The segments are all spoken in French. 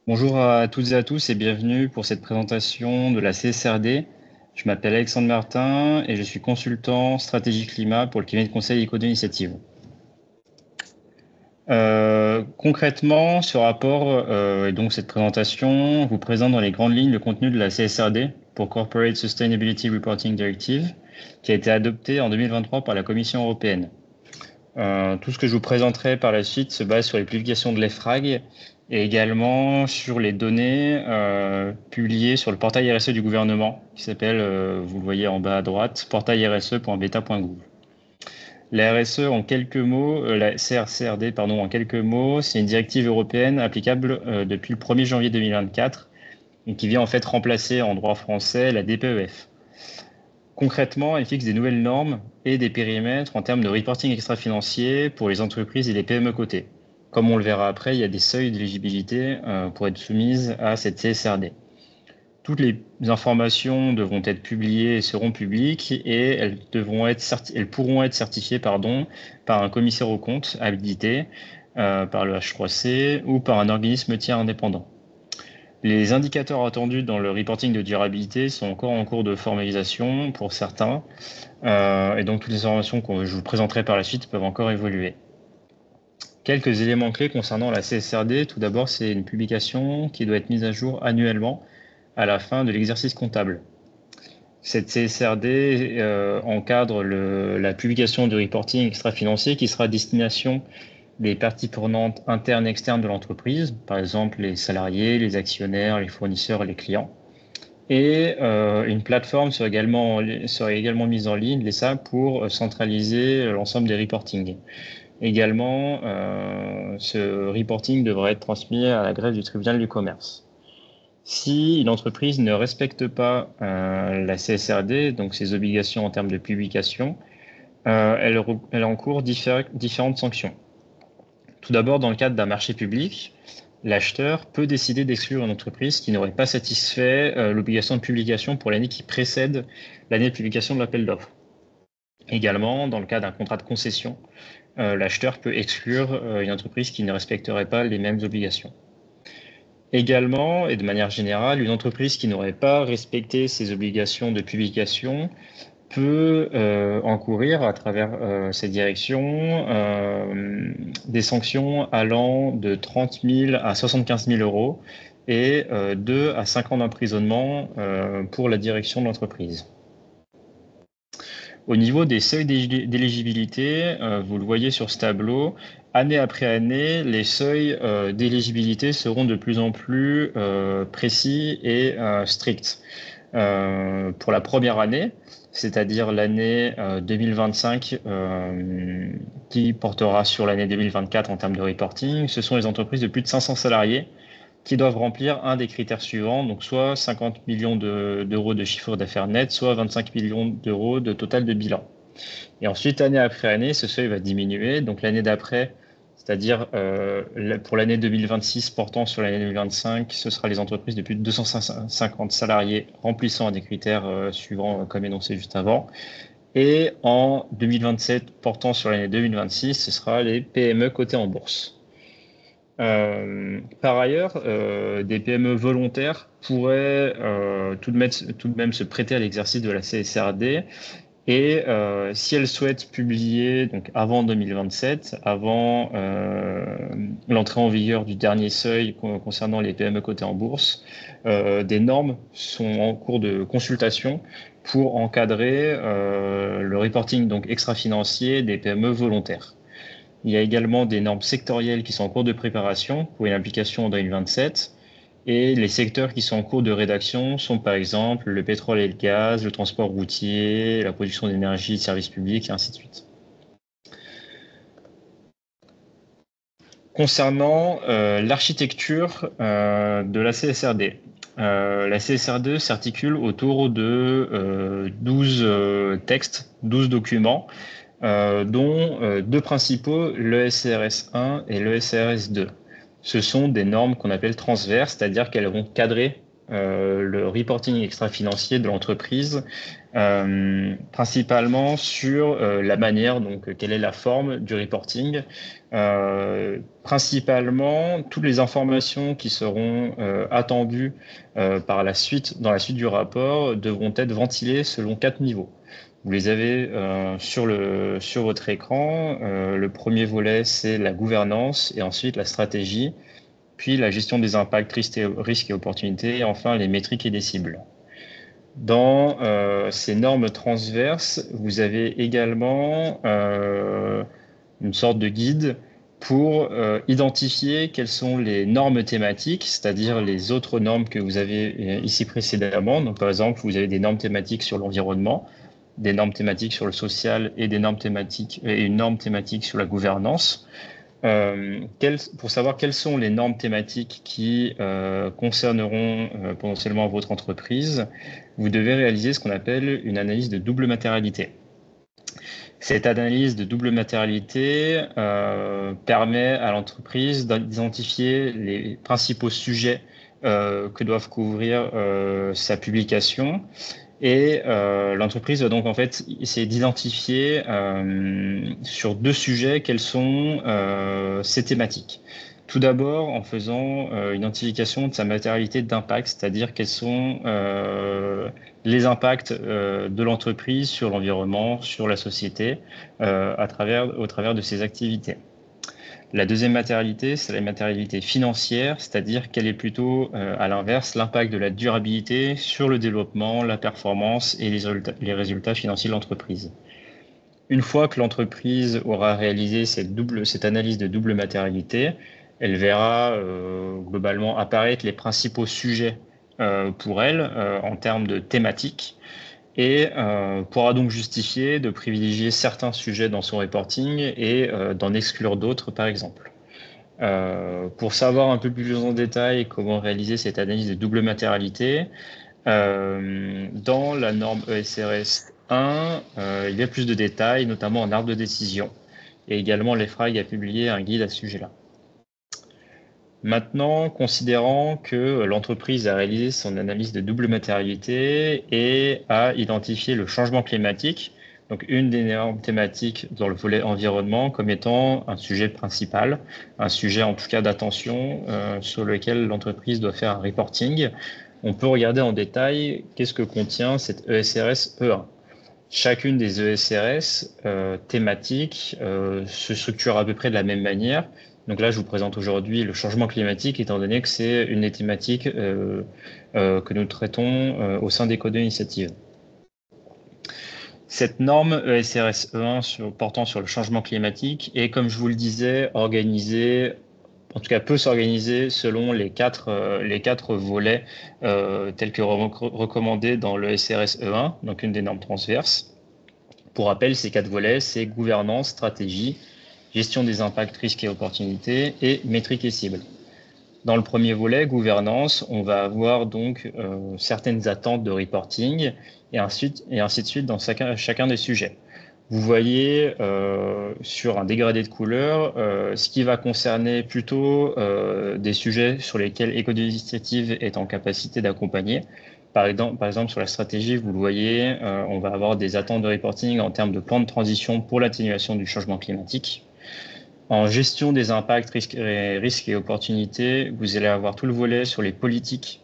Bonjour à toutes et à tous et bienvenue pour cette présentation de la CSRD. Je m'appelle Alexandre Martin et je suis consultant stratégie climat pour le cabinet de conseil Éco-Initiative. Concrètement, ce rapport et donc cette présentation vous présente dans les grandes lignes le contenu de la CSRD pour Corporate Sustainability Reporting Directive qui a été adoptée en 2023 par la Commission européenne. Tout ce que je vous présenterai par la suite se base sur les publications de l'EFRAG et également sur les données publiées sur le portail RSE du gouvernement qui s'appelle, vous le voyez en bas à droite, portail-rse.beta.gouv. La RSE en quelques mots, la CRCRD pardon, en quelques mots, c'est une directive européenne applicable depuis le 1er janvier 2024 et qui vient en fait remplacer en droit français la DPEF. Concrètement, elle fixe des nouvelles normes et des périmètres en termes de reporting extra-financier pour les entreprises et les PME cotées. Comme on le verra après, il y a des seuils d'éligibilité pour être soumises à cette CSRD. Toutes les informations devront être publiées et seront publiques et elles pourront être certifiées par un commissaire aux comptes habilité par le H3C ou par un organisme tiers indépendant. Les indicateurs attendus dans le reporting de durabilité sont encore en cours de formalisation pour certains, et donc toutes les informations que je vous présenterai par la suite peuvent encore évoluer. Quelques éléments clés concernant la CSRD. Tout d'abord, c'est une publication qui doit être mise à jour annuellement à la fin de l'exercice comptable. Cette CSRD encadre la publication du reporting extra-financier qui sera à destination des parties prenantes internes et externes de l'entreprise, par exemple les salariés, les actionnaires, les fournisseurs et les clients. Et une plateforme serait également mise en ligne, l'ESA, pour centraliser l'ensemble des reportings. Également, ce reporting devrait être transmis à la greffe du tribunal du commerce. Si une entreprise ne respecte pas la CSRD, donc ses obligations en termes de publication, elle encourt différentes sanctions. Tout d'abord, dans le cadre d'un marché public, l'acheteur peut décider d'exclure une entreprise qui n'aurait pas satisfait l'obligation de publication pour l'année qui précède l'année de publication de l'appel d'offres. Également, dans le cas d'un contrat de concession, l'acheteur peut exclure une entreprise qui ne respecterait pas les mêmes obligations. Également, et de manière générale, une entreprise qui n'aurait pas respecté ses obligations de publication peut encourir à travers ces directions des sanctions allant de 30 000 à 75 000 euros et 2 à 5 ans d'emprisonnement pour la direction de l'entreprise. Au niveau des seuils d'éligibilité, vous le voyez sur ce tableau, année après année, les seuils d'éligibilité seront de plus en plus précis et stricts. Pour la première année, c'est-à-dire l'année 2025 qui portera sur l'année 2024 en termes de reporting, ce sont les entreprises de plus de 500 salariés qui doivent remplir un des critères suivants, donc soit 50 millions d'euros de chiffre d'affaires net, soit 25 millions d'euros de total de bilan. Et ensuite, année après année, ce seuil va diminuer. Donc l'année d'après, c'est-à-dire pour l'année 2026 portant sur l'année 2025, ce sera les entreprises de plus de 250 salariés remplissant des critères suivants comme énoncé juste avant. Et en 2027 portant sur l'année 2026, ce sera les PME cotées en bourse. Par ailleurs, des PME volontaires pourraient tout de même se prêter à l'exercice de la CSRD et si elles souhaitent publier donc avant 2027, avant l'entrée en vigueur du dernier seuil concernant les PME cotées en bourse, des normes sont en cours de consultation pour encadrer le reporting donc extra-financier des PME volontaires. Il y a également des normes sectorielles qui sont en cours de préparation pour une application en 2027. Et les secteurs qui sont en cours de rédaction sont par exemple le pétrole et le gaz, le transport routier, la production d'énergie, services publics, et ainsi de suite. Concernant l'architecture de la CSRD, la CSRD s'articule autour de 12 textes, 12 documents, dont deux principaux, l'ESRS 1 et l'ESRS 2. Ce sont des normes qu'on appelle transverses, c'est-à-dire qu'elles vont cadrer le reporting extra-financier de l'entreprise, principalement sur la manière, donc quelle est la forme du reporting. Principalement, toutes les informations qui seront attendues dans la suite du rapport devront être ventilées selon 4 niveaux. Vous les avez sur votre écran. Le premier volet, c'est la gouvernance, et ensuite la stratégie, puis la gestion des impacts, risques et opportunités, et enfin les métriques et les cibles. Dans ces normes transverses, vous avez également une sorte de guide pour identifier quelles sont les normes thématiques, c'est-à-dire les autres normes que vous avez ici précédemment. Donc, par exemple, vous avez des normes thématiques sur l'environnement, des normes thématiques sur le social et une norme thématique sur la gouvernance. Pour savoir quelles sont les normes thématiques qui concerneront potentiellement votre entreprise, vous devez réaliser ce qu'on appelle une analyse de double matérialité. Cette analyse de double matérialité permet à l'entreprise d'identifier les principaux sujets que doivent couvrir sa publication. Et l'entreprise va donc en fait essayer d'identifier sur 2 sujets quelles sont ces thématiques. Tout d'abord en faisant une identification de sa matérialité d'impact, c'est-à-dire quels sont les impacts de l'entreprise sur l'environnement, sur la société, au travers de ses activités. La deuxième matérialité, c'est la matérialité financière, c'est-à-dire quel est plutôt, à l'inverse, l'impact de la durabilité sur le développement, la performance et les résultats financiers de l'entreprise. Une fois que l'entreprise aura réalisé cette analyse de double matérialité, elle verra globalement apparaître les principaux sujets pour elle en termes de thématiques, et pourra donc justifier de privilégier certains sujets dans son reporting et d'en exclure d'autres, par exemple. Pour savoir un peu plus en détail comment réaliser cette analyse de double matérialité, dans la norme ESRS 1, il y a plus de détails, notamment en arbre de décision. Et également, l'EFRAG a publié un guide à ce sujet-là. Maintenant, considérant que l'entreprise a réalisé son analyse de double matérialité et a identifié le changement climatique, donc une des normes thématiques dans le volet environnement, comme étant un sujet principal, un sujet en tout cas d'attention sur lequel l'entreprise doit faire un reporting, on peut regarder en détail qu'est-ce que contient cette ESRS E1. Chacune des ESRS thématiques se structure à peu près de la même manière. Donc là, je vous présente aujourd'hui le changement climatique, étant donné que c'est une des thématiques que nous traitons au sein d'Eco2 Initiative. Cette norme ESRS E1 portant sur le changement climatique est, comme je vous le disais, organisée, en tout cas peut s'organiser selon les quatre volets tels que recommandés dans le SRS E1, donc une des normes transverses. Pour rappel, ces 4 volets, c'est gouvernance, stratégie, gestion des impacts, risques et opportunités, et métriques et cibles. Dans le premier volet, gouvernance, on va avoir donc certaines attentes de reporting, et ainsi de suite dans chacun des sujets. Vous voyez sur un dégradé de couleur ce qui va concerner plutôt des sujets sur lesquels Eco2 Initiative est en capacité d'accompagner. Par exemple, sur la stratégie, vous le voyez, on va avoir des attentes de reporting en termes de plan de transition pour l'atténuation du changement climatique. En gestion des impacts, risques et opportunités, vous allez avoir tout le volet sur les politiques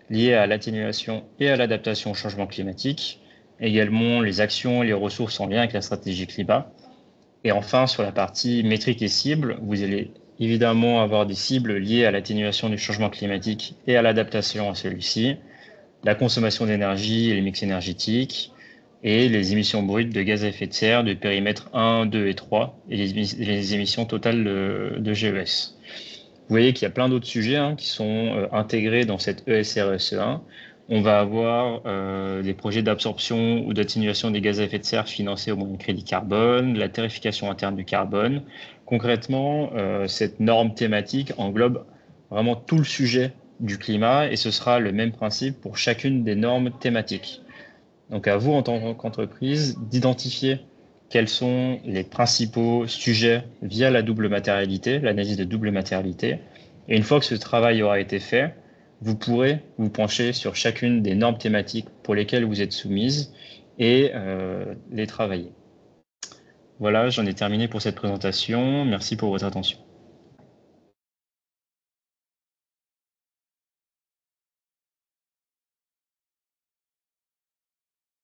liées à l'atténuation et à l'adaptation au changement climatique, également les actions et les ressources en lien avec la stratégie climat. Et enfin, sur la partie métriques et cibles, vous allez évidemment avoir des cibles liées à l'atténuation du changement climatique et à l'adaptation à celui-ci, la consommation d'énergie et les mix énergétiques, et les émissions brutes de gaz à effet de serre de périmètre 1, 2 et 3, et les émissions totales de GES. Vous voyez qu'il y a plein d'autres sujets qui sont intégrés dans cette ESRS1. On va avoir des projets d'absorption ou d'atténuation des gaz à effet de serre financés au moyen de crédit carbone, la tarification interne du carbone. Concrètement, cette norme thématique englobe vraiment tout le sujet du climat, et ce sera le même principe pour chacune des normes thématiques. Donc à vous, en tant qu'entreprise, d'identifier quels sont les principaux sujets via la double matérialité, l'analyse de double matérialité. Et une fois que ce travail aura été fait, vous pourrez vous pencher sur chacune des normes thématiques pour lesquelles vous êtes soumises et les travailler. Voilà, j'en ai terminé pour cette présentation. Merci pour votre attention.